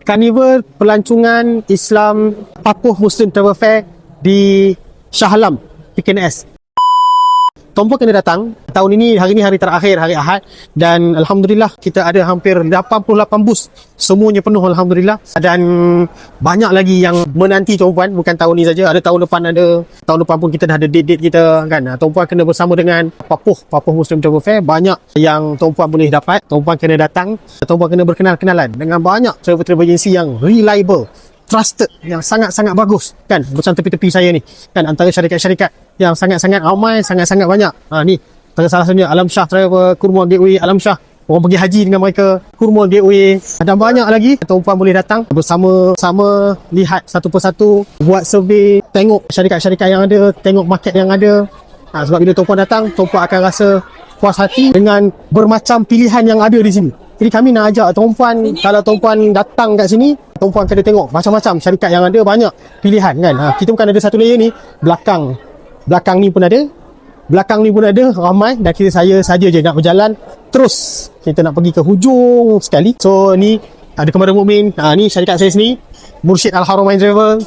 Karnival Pelancongan Islam Papuh Muslim Travel Fair di Shah Alam, PKNS. Tuan-puan kena datang. Tahun ini, hari terakhir, hari Ahad. Dan Alhamdulillah, kita ada hampir 88 bus. Semuanya penuh Alhamdulillah. Dan banyak lagi yang menanti tuan-puan. Bukan tahun ni saja. Ada tahun depan ada. Tahun depan pun kita dah ada date-date kita kan. Tuan-puan kena bersama dengan Papuh Muslim Travel Fair. Banyak yang tuan-puan boleh dapat. Tuan-puan kena datang. Tuan-puan kena berkenal-kenalan dengan banyak travel agency yang reliable, trusted, yang sangat-sangat bagus kan, macam tepi-tepi saya ni kan, antara syarikat-syarikat yang sangat-sangat ramai, sangat-sangat banyak. Ni antara salah satunya Alam Shah Travel, Kurma Gateway, Alam Shah, orang pergi haji dengan mereka, Kurma Gateway, dan banyak lagi. Tuan-puan boleh datang bersama-sama, lihat satu persatu, buat survey, tengok syarikat-syarikat yang ada, tengok market yang ada. Sebab bila tuan-puan datang, tuan-puan akan rasa puas hati dengan bermacam pilihan yang ada di sini. Jadi kami nak ajak tuan-puan, kalau tuan-puan datang kat sini, tuan-puan kena tengok macam-macam syarikat yang ada, banyak pilihan kan. Kita bukan ada satu layer ni, belakang ni pun ada, ramai. Dan saya saja je nak berjalan terus, kita nak pergi ke hujung sekali. So ni ada Kemara Mukmin, ni syarikat saya sini, Mursyid Al-Haramain Travel.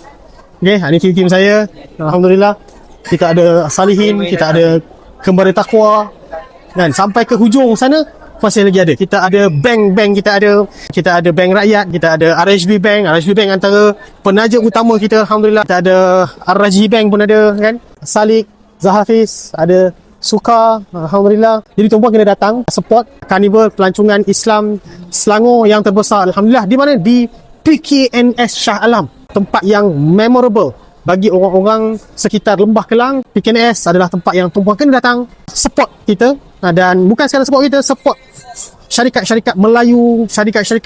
Okay, ni tim saya. Alhamdulillah, kita ada Salihin, kita ada Kemara Taqwa kan, sampai ke hujung sana masih lagi ada. Kita ada bank, kita ada bank rakyat, kita ada RHB Bank antara penaja utama kita. Alhamdulillah, kita ada Ar-Rajhi Bank pun ada kan, Salik, Zahafiz, ada Suka. Alhamdulillah. Jadi tuan-puan kena datang support Karnival Pelancongan Islam Selangor yang terbesar. Alhamdulillah. Di mana? Di PKNS Shah Alam, tempat yang memorable bagi orang-orang sekitar Lembah Kelang. PKNS adalah tempat yang tuan-puan kena datang, support kita. Dan bukan sekadar support kita, support syarikat-syarikat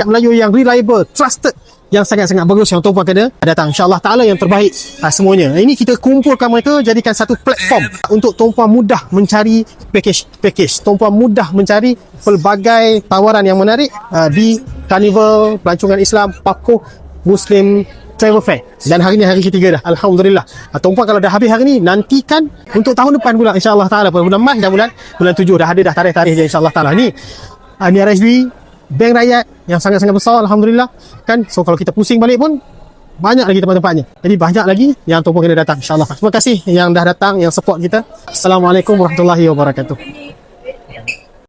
Melayu yang reliable, trusted, yang sangat-sangat bagus, yang tuan-puan kena datang. InsyaAllah ta'ala yang terbaik semuanya. Ini kita kumpulkan mereka, jadikan satu platform untuk tuan-puan mudah mencari package. Tuan-puan mudah mencari pelbagai tawaran yang menarik di Karnival Pelancongan Islam Papuh Muslim Travel Fair. Dan hari ni hari ketiga dah, Alhamdulillah. Tuan-puan kalau dah habis hari ni, nantikan untuk tahun depan pula insyaAllah ta'ala, bulan Mac dan bulan 7 dah ada dah tarikh-tarikh je insyaAllah ta'ala. Ni RHB Bank Rakyat yang sangat-sangat besar, Alhamdulillah kan. So kalau kita pusing balik pun banyak lagi tempat-tempatnya. Jadi banyak lagi yang tuan-puan kena datang insyaAllah. Terima kasih yang dah datang, yang support kita. Assalamualaikum warahmatullahi wabarakatuh.